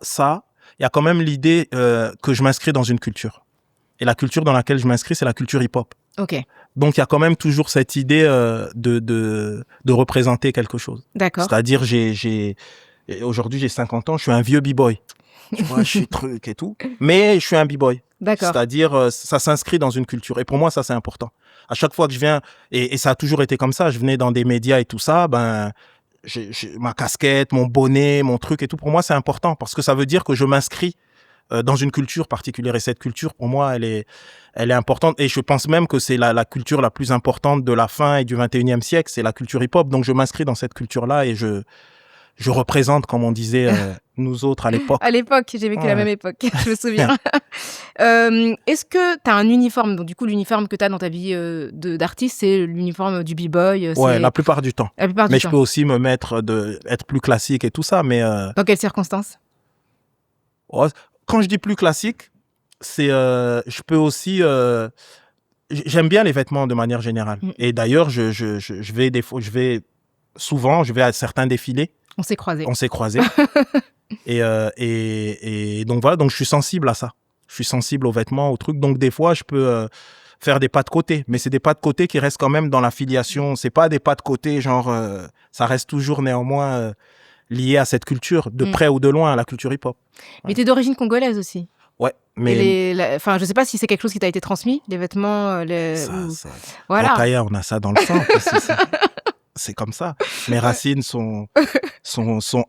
il y a quand même l'idée que je m'inscris dans une culture. Et la culture dans laquelle je m'inscris, c'est la culture hip-hop. Ok. Donc, il y a quand même toujours cette idée de représenter quelque chose. D'accord. C'est-à-dire, aujourd'hui, j'ai 50 ans, je suis un vieux b-boy. Tu vois, je suis truc et tout. Mais je suis un b-boy. D'accord. C'est-à-dire, ça s'inscrit dans une culture. Et pour moi, ça, c'est important. À chaque fois que je viens, et ça a toujours été comme ça, je venais dans des médias et tout ça, ma casquette, mon bonnet, mon truc et tout, pour moi, c'est important. Parce que ça veut dire que je m'inscris dans une culture particulière. Et cette culture, pour moi, elle est importante. Et je pense même que c'est la culture la plus importante de la fin et du 21e siècle. C'est la culture hip-hop. Donc, je m'inscris dans cette culture-là et je représente, comme on disait, nous autres à l'époque. À l'époque, j'ai vécu la même époque, je me souviens. Est-ce que tu as un uniforme ? Donc, du coup, l'uniforme que tu as dans ta vie d'artiste, c'est l'uniforme du b-boy ? Ouais, la plupart du temps. Mais je peux aussi me mettre être plus classique et tout ça, mais... Dans quelles circonstances ? Quand je dis plus classique, c'est... je peux aussi... j'aime bien les vêtements de manière générale. Et d'ailleurs, je vais souvent, je vais à certains défilés. On s'est croisés. et donc voilà, donc je suis sensible à ça. Je suis sensible aux vêtements, aux trucs. Donc des fois, je peux faire des pas de côté. Mais c'est des pas de côté qui restent quand même dans la filiation. C'est pas des pas de côté, genre, ça reste toujours néanmoins lié à cette culture, de près ou de loin, à la culture hip-hop. Mais t'es d'origine congolaise aussi. Ouais, mais... Enfin, je sais pas si c'est quelque chose qui t'a été transmis, les vêtements... Ça. Voilà. Rokhaya, on a ça dans le sang. C'est comme ça. Mes racines sont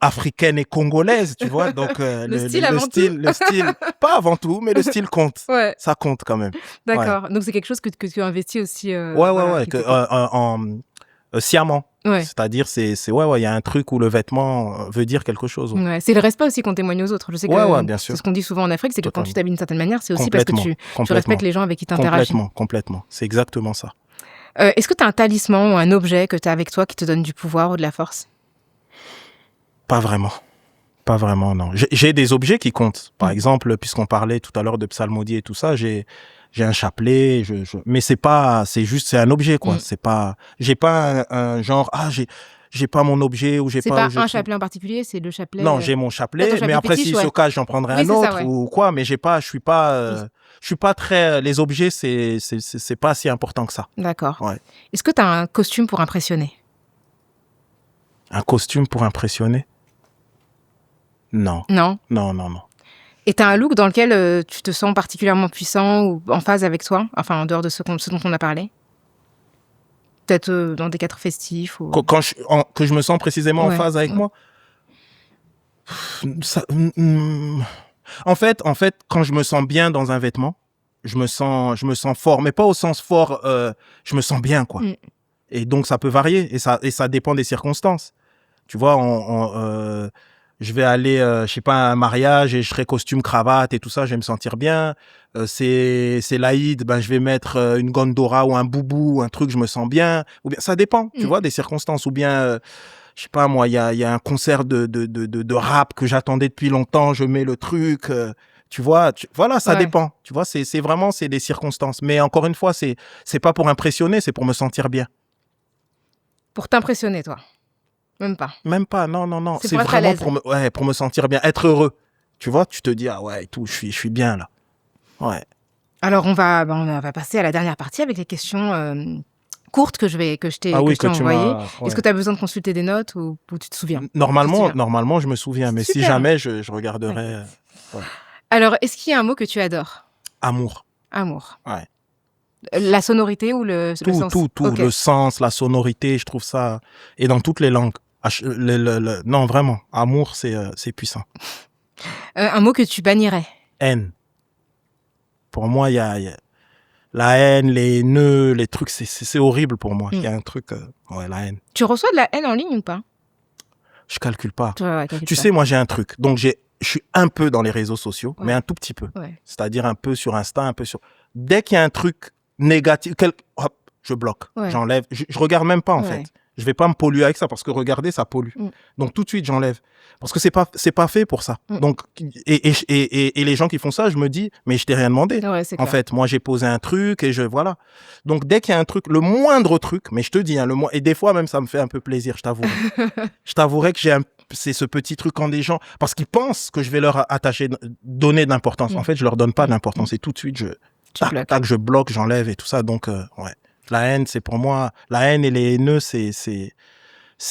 africaines et congolaises, tu vois. Donc le style, pas avant tout, mais le style compte. Ouais. Ça compte quand même. D'accord. Ouais. Donc c'est quelque chose que tu investis aussi. Sciemment. Ouais. C'est-à-dire, il y a un truc où le vêtement veut dire quelque chose. Ouais. C'est le respect aussi qu'on témoigne aux autres. Je sais que bien sûr. C'est ce qu'on dit souvent en Afrique, c'est que quand tu t'habilles d'une certaine manière, c'est aussi parce que tu respectes les gens avec qui tu interagis. Complètement. C'est exactement ça. Est-ce que tu as un talisman ou un objet que tu as avec toi qui te donne du pouvoir ou de la force ? Pas vraiment, non. J'ai des objets qui comptent. Par exemple, puisqu'on parlait tout à l'heure de psalmodie et tout ça, j'ai un chapelet, mais c'est un objet, quoi. C'est pas, j'ai pas un genre, j'ai pas mon objet ou j'ai pas. C'est pas un chapelet en particulier, c'est le chapelet. Non, j'ai mon chapelet, mais après s'il se cache, j'en prendrai un autre ou quoi. Mais je suis pas. Je suis pas très... Les objets, c'est pas si important que ça. D'accord. Ouais. Est-ce que tu as un costume pour impressionner? Un costume pour impressionner? Non. Non. Non, non, non. Et tu as un look dans lequel tu te sens particulièrement puissant ou en phase avec toi? Enfin, en dehors de ce dont on a parlé? Peut-être dans des cadres festifs ou... Que je me sens précisément en Ouais. phase avec moi? Ça, en fait, quand je me sens bien dans un vêtement, je me sens fort, mais pas au sens fort, je me sens bien, quoi. Et donc, ça peut varier et ça dépend des circonstances. Tu vois, je vais aller, je sais pas, à un mariage et je serai costume, cravate et tout ça, je vais me sentir bien. C'est l'Aïd, ben, je vais mettre une gondora ou un boubou, un truc, je me sens bien. Ou bien, ça dépend, tu vois, des circonstances. Ou bien, je sais pas, moi, il y a un concert de rap que j'attendais depuis longtemps, je mets le truc, tu vois, voilà, ça dépend. Tu vois, c'est vraiment, c'est des circonstances. Mais encore une fois, c'est pas pour impressionner, c'est pour me sentir bien. Pour t'impressionner, toi? Même pas? Même pas, non, non, non. C'est C'est pour être à vraiment l'aise. pour me sentir bien, être heureux. Tu vois, tu te dis, ah ouais, et tout, je suis bien là. Ouais. Alors, on va passer à la dernière partie avec les questions courtes que je t'ai envoyées. Ouais. Est-ce que tu as besoin de consulter des notes ou tu te souviens? Normalement, je me souviens, mais si Super. jamais, je regarderai. Ouais. Alors, est-ce qu'il y a un mot que tu adores? Amour. Amour. Ouais. La sonorité ou le sens? Tout. Ok. Le sens, la sonorité, je trouve ça. Et dans toutes les langues. Non, vraiment. Amour, c'est puissant. Un mot que tu bannirais? Haine. Pour moi, il y a la haine, les nœuds, les trucs, c'est horrible pour moi. Il y a un truc, ouais, la haine. Tu reçois de la haine en ligne ou pas? Je calcule pas. Calcule Tu pas. sais, moi, j'ai un truc. Donc, je suis un peu dans les réseaux sociaux, mais un tout petit peu. Ouais. C'est-à-dire un peu sur Insta, un peu sur... Dès qu'il y a un truc négatif, hop, je bloque, j'enlève. Je regarde même pas, en fait. Je vais pas me polluer avec ça parce que regarder, ça pollue. Donc, tout de suite, j'enlève. Parce que c'est pas fait pour ça. Donc, et les gens qui font ça, je me dis, mais je t'ai rien demandé. Ouais, c'est clair. En fait, moi, j'ai posé un truc et voilà. Donc, dès qu'il y a un truc, le moindre truc, mais je te dis, et des fois même, ça me fait un peu plaisir, je t'avouerai. Je t'avouerai que c'est ce petit truc quand des gens, parce qu'ils pensent que je vais leur donner de l'importance. En fait, je leur donne pas d'importance et tout de suite, je bloque, j'enlève et tout ça. Donc, ouais. La haine, c'est pour moi, la haine et les haineux, c'est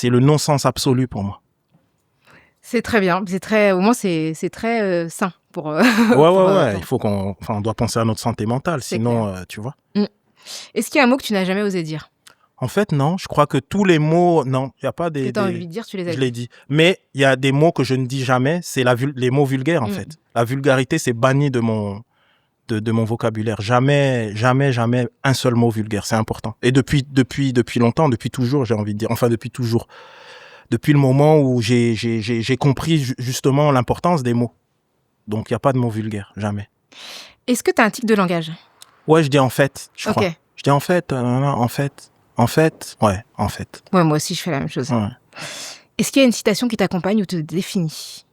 le non-sens absolu pour moi. C'est très bien. Au moins, c'est très sain pour. Ouais. Il faut on doit penser à notre santé mentale, sinon, tu vois. Est-ce qu'il y a un mot que tu n'as jamais osé dire? En fait, non. Je crois que tous les mots, non, il y a pas des. Que tu as envie de dire, tu les as dit. Je l'ai dit. Mais il y a des mots que je ne dis jamais. C'est les mots vulgaires, en fait. La vulgarité, c'est banni de mon vocabulaire. Jamais un seul mot vulgaire. C'est important. Et depuis longtemps, depuis toujours, j'ai envie de dire. Enfin, depuis toujours. Depuis le moment où j'ai compris justement l'importance des mots. Donc, il n'y a pas de mots vulgaires. Jamais. Est-ce que tu as un tic de langage? Ouais, je dis en fait, je crois. Je dis en fait, en fait. En fait, ouais, en fait. Ouais, moi aussi, je fais la même chose. Ouais. Est-ce qu'il y a une citation qui t'accompagne ou te définit?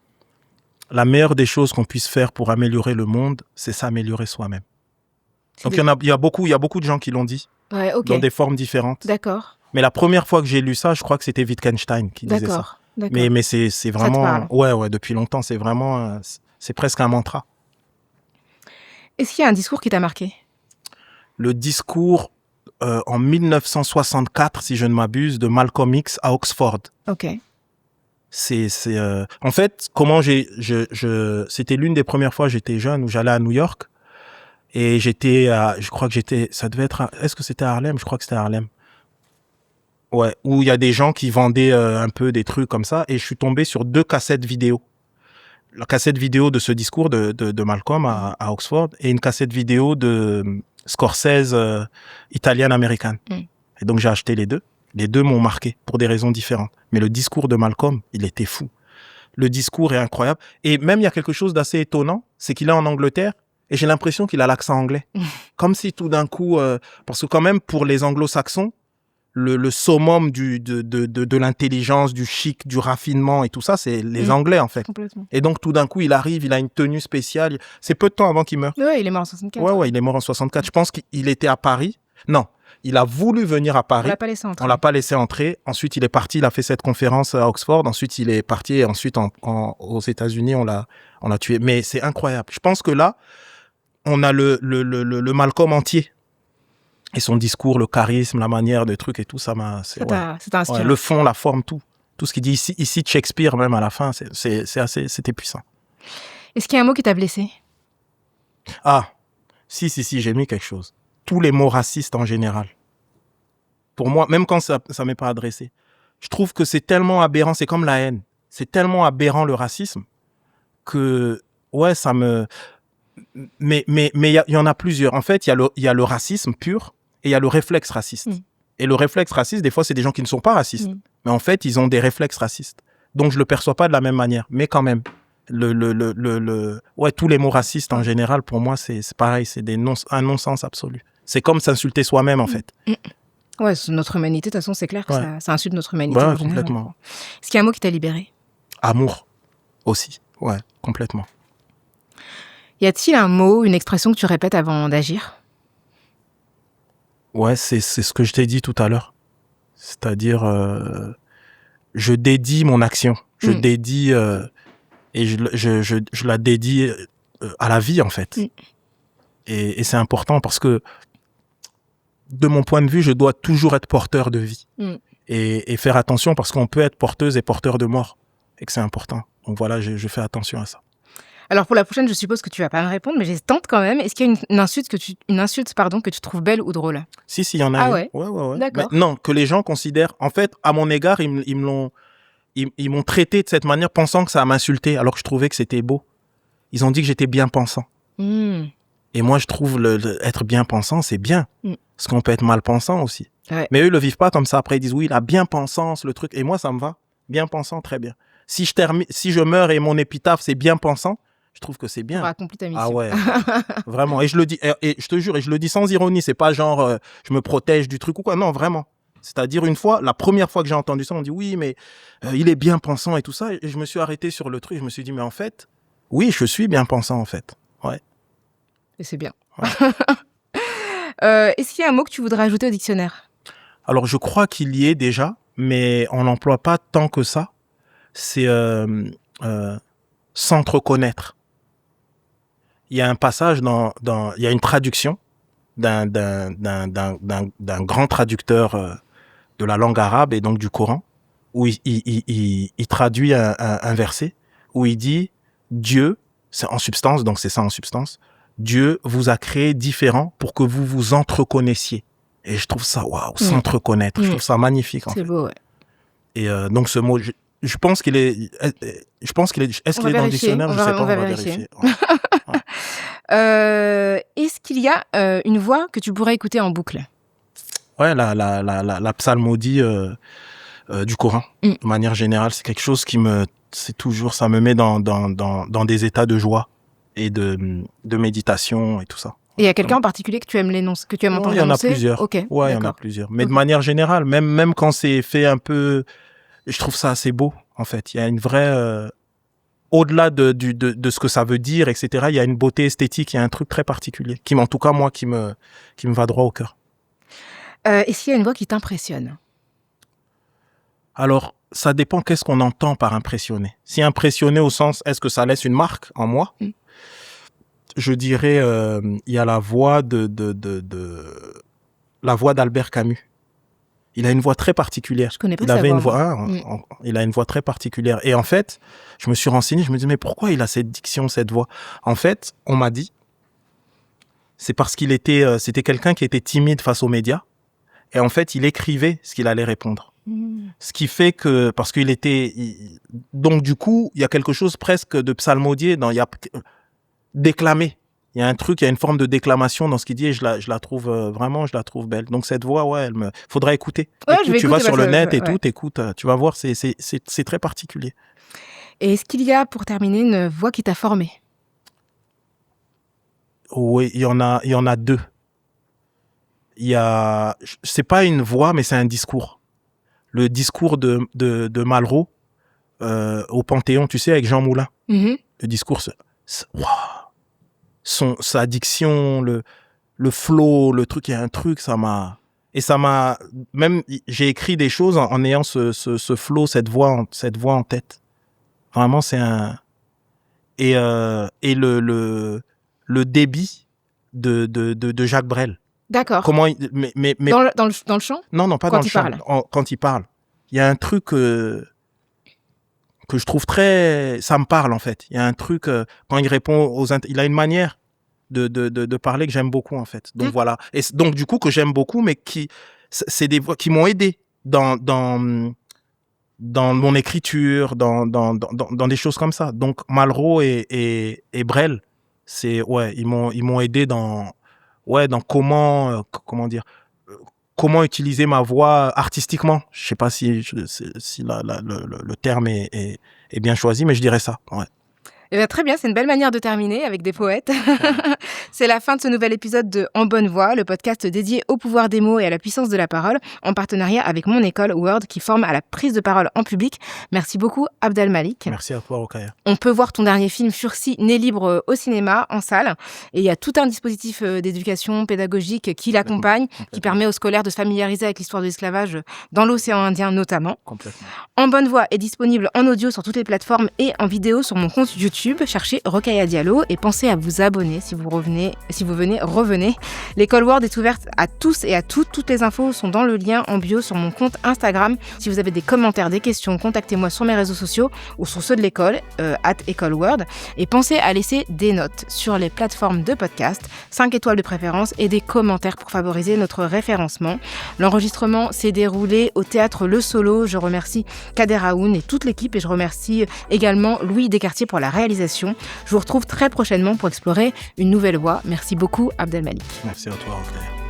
La meilleure des choses qu'on puisse faire pour améliorer le monde, c'est s'améliorer soi-même. Donc, il y a beaucoup de gens qui l'ont dit, dans des formes différentes. D'accord. Mais la première fois que j'ai lu ça, je crois que c'était Wittgenstein qui disait ça. D'accord. Mais c'est vraiment... Ouais, depuis longtemps, c'est vraiment... c'est presque un mantra. Est-ce qu'il y a un discours qui t'a marqué? Le discours en 1964, si je ne m'abuse, de Malcolm X à Oxford. Ok. En fait, c'était l'une des premières fois j'étais jeune où j'allais à New York et je crois que ça devait être, est-ce que c'était à Harlem? Je crois que c'était à Harlem. Ouais, où il y a des gens qui vendaient un peu des trucs comme ça et je suis tombé sur 2 cassettes vidéo. La cassette vidéo de ce discours de Malcolm à Oxford et une cassette vidéo de Scorsese italienne-américaine. Et donc j'ai acheté les deux. Les deux m'ont marqué pour des raisons différentes. Mais le discours de Malcolm, il était fou. Le discours est incroyable. Et même il y a quelque chose d'assez étonnant, c'est qu'il est en Angleterre et j'ai l'impression qu'il a l'accent anglais. Comme si tout d'un coup, parce que quand même pour les anglo-saxons, le summum de l'intelligence, du chic, du raffinement et tout ça, c'est les Anglais en fait. Complètement. Et donc tout d'un coup, il arrive, il a une tenue spéciale. C'est peu de temps avant qu'il meure. Ouais, il est mort en 64. Ouais, il est mort en 64. Je pense qu'il était à Paris. Non, il a voulu venir à Paris. On l'a pas laissé entrer. On l'a pas laissé entrer. Ensuite, il est parti, il a fait cette conférence à Oxford. Ensuite, il est parti et ensuite aux États-Unis, on l'a tué. Mais c'est incroyable. Je pense que là, on a le Malcolm entier. Et son discours, le charisme, la manière de truc et tout, ça t'a inspiré. Ouais, le fond, la forme, tout. Tout ce qu'il dit ici de Shakespeare, même à la fin, c'était puissant. Est-ce qu'il y a un mot qui t'a blessé? Ah, si, j'ai mis quelque chose. Tous les mots racistes en général. Pour moi, même quand ça m'est pas adressé, je trouve que c'est tellement aberrant, c'est comme la haine. C'est tellement aberrant le racisme que, ouais, ça me... Mais il y en a plusieurs. En fait, il y a le racisme pur et il y a le réflexe raciste. Et le réflexe raciste, des fois, c'est des gens qui ne sont pas racistes. Mais en fait, ils ont des réflexes racistes. Donc, je le perçois pas de la même manière. Mais quand même, ouais, tous les mots racistes, en général, pour moi, c'est pareil. C'est un non-sens absolu. C'est comme s'insulter soi-même, en fait. Ouais, notre humanité, de toute façon, c'est clair que ça insulte notre humanité. Ouais, en général. complètement. Est-ce qu'il y a un mot qui t'a libéré? Amour, aussi. Ouais, complètement. Y a-t-il un mot, une expression que tu répètes avant d'agir? Ouais, c'est ce que je t'ai dit tout à l'heure. C'est-à-dire, je dédie mon action. Je dédie, et je la dédie à la vie, en fait. Et c'est important parce que, de mon point de vue, je dois toujours être porteur de vie. Et faire attention parce qu'on peut être porteuse et porteur de mort. Et que c'est important. Donc voilà, je fais attention à ça. Alors pour la prochaine, je suppose que tu vas pas me répondre, mais je tente quand même. Est-ce qu'il y a une insulte que tu trouves belle ou drôle? Si, il y en a. Ah ouais. Ouais. D'accord. Mais non, que les gens considèrent. En fait, à mon égard, ils m'ont traité de cette manière, pensant que ça m'insultait, alors que je trouvais que c'était beau. Ils ont dit que j'étais bien pensant. Et moi, je trouve être bien pensant, c'est bien, parce qu'on peut être mal pensant aussi. Ouais. Mais eux, ils le vivent pas comme ça. Après, ils disent oui, la bien pensance, le truc. Et moi, ça me va. Bien pensant, très bien. Si je meurs et mon épitaphe c'est bien pensant, je trouve que c'est bien. On a accompli ta mission. Ah ouais, vraiment. Et je le dis, et je te jure, et je le dis sans ironie. C'est pas genre je me protège du truc ou quoi. Non, vraiment. C'est-à-dire la première fois que j'ai entendu ça, on dit oui, mais il est bien pensant et tout ça. Et je me suis arrêté sur le truc. Je me suis dit mais en fait, oui, je suis bien pensant en fait. Ouais. Et c'est bien. Ouais. Est-ce qu'il y a un mot que tu voudrais ajouter au dictionnaire? Alors je crois qu'il y est déjà, mais on n'emploie pas tant que ça. C'est s'entreconnaître. Il y a un passage il y a une traduction d'un grand traducteur de la langue arabe et donc du Coran, où il traduit un verset où il dit Dieu, c'est en substance, donc c'est ça en substance, Dieu vous a créé différents pour que vous vous entreconnaissiez. Et je trouve ça, waouh, s'entreconnaître, je trouve ça magnifique. C'est beau, ouais. Et donc ce mot, je pense qu'il est, est-ce qu'il est dans le dictionnaire? Je sais pas, on va vérifier. Ouais. Est-ce qu'il y a une voix que tu pourrais écouter en boucle? Ouais, la psalmodie du Coran. De manière générale, c'est quelque chose ça me met dans des états de joie et de méditation et tout ça. Et il y a quelqu'un en particulier que tu aimes entendre? Il y en a plusieurs. Okay, ouais, il y en a plusieurs. Mais de manière générale, même quand c'est fait un peu, je trouve ça assez beau, en fait. Il y a une vraie, au-delà de ce que ça veut dire, etc., il y a une beauté esthétique, il y a un truc très particulier, en tout cas, moi, qui me va droit au cœur. Est-ce qu'il y a une voix qui t'impressionne? Alors, ça dépend qu'est-ce qu'on entend par impressionner. Si impressionner au sens, est-ce que ça laisse une marque en moi? Je dirais, il y a la voix la voix d'Albert Camus. Il a une voix très particulière. Je connais pas sa voix. Il a une voix très particulière. Et en fait, je me suis renseigné, je me dis, mais pourquoi il a cette diction, cette voix? En fait, on m'a dit, c'est parce c'était quelqu'un qui était timide face aux médias. Et en fait, il écrivait ce qu'il allait répondre. Ce qui fait que, parce qu'il donc du coup, il y a quelque chose presque de psalmodié déclamer. Il y a une forme de déclamation dans ce qu'il dit et je la trouve vraiment, je la trouve belle. Donc cette voix, ouais, faudra écouter. Ouais, écoute, tu vas sur le net et tout, t'écoutes, tu vas voir, c'est très particulier. Et est-ce qu'il y a, pour terminer, une voix qui t'a formé? Oui, il y en a deux. C'est pas une voix, mais c'est un discours. Le discours de Malraux au Panthéon, tu sais, avec Jean Moulin. Le discours, sa diction, le flow, le truc, il y a un truc, même j'ai écrit des choses en ayant ce flow, cette voix en tête. Vraiment, c'est et le débit de Jacques Brel. D'accord. Comment mais Dans le chant? Non, pas quand dans le chant. Quand il parle. Il y a un truc que je trouve ça me parle en fait. Il y a un truc quand il répond il a une manière de parler que j'aime beaucoup en fait. Donc voilà. Et donc du coup que j'aime beaucoup, mais c'est des voix qui m'ont aidé dans mon écriture, dans des choses comme ça. Donc Malraux et Brel, ils m'ont aidé dans comment utiliser ma voix artistiquement. Je sais pas si le terme est bien choisi, mais je dirais ça. Ouais. Eh bien, très bien, c'est une belle manière de terminer avec des poètes. C'est la fin de ce nouvel épisode de En Bonne Voix, le podcast dédié au pouvoir des mots et à la puissance de la parole, en partenariat avec mon école Word qui forme à la prise de parole en public. Merci beaucoup, Abdel Malik. Merci à toi, Rokhaya. On peut voir ton dernier film Fursi, né libre au cinéma, en salle. Et il y a tout un dispositif d'éducation pédagogique qui l'accompagne, qui permet aux scolaires de se familiariser avec l'histoire de l'esclavage dans l'océan Indien notamment. Complètement. En Bonne Voix est disponible en audio sur toutes les plateformes et en vidéo sur mon compte YouTube. Cherchez Rokhaya Diallo et pensez à vous abonner si vous venez, revenez. L'école Word est ouverte à tous et à toutes. Toutes les infos sont dans le lien en bio sur mon compte Instagram. Si vous avez des commentaires, des questions, contactez-moi sur mes réseaux sociaux ou sur ceux de l'école, @écoleword. Et pensez à laisser des notes sur les plateformes de podcast, 5 étoiles de préférence et des commentaires pour favoriser notre référencement. L'enregistrement s'est déroulé au théâtre Le Solo. Je remercie Kader Aoun et toute l'équipe et je remercie également Louis Descartiers pour la réalisation. Je vous retrouve très prochainement pour explorer une nouvelle voie. Merci beaucoup, Abdel Malik. Merci à toi, Rokhaya.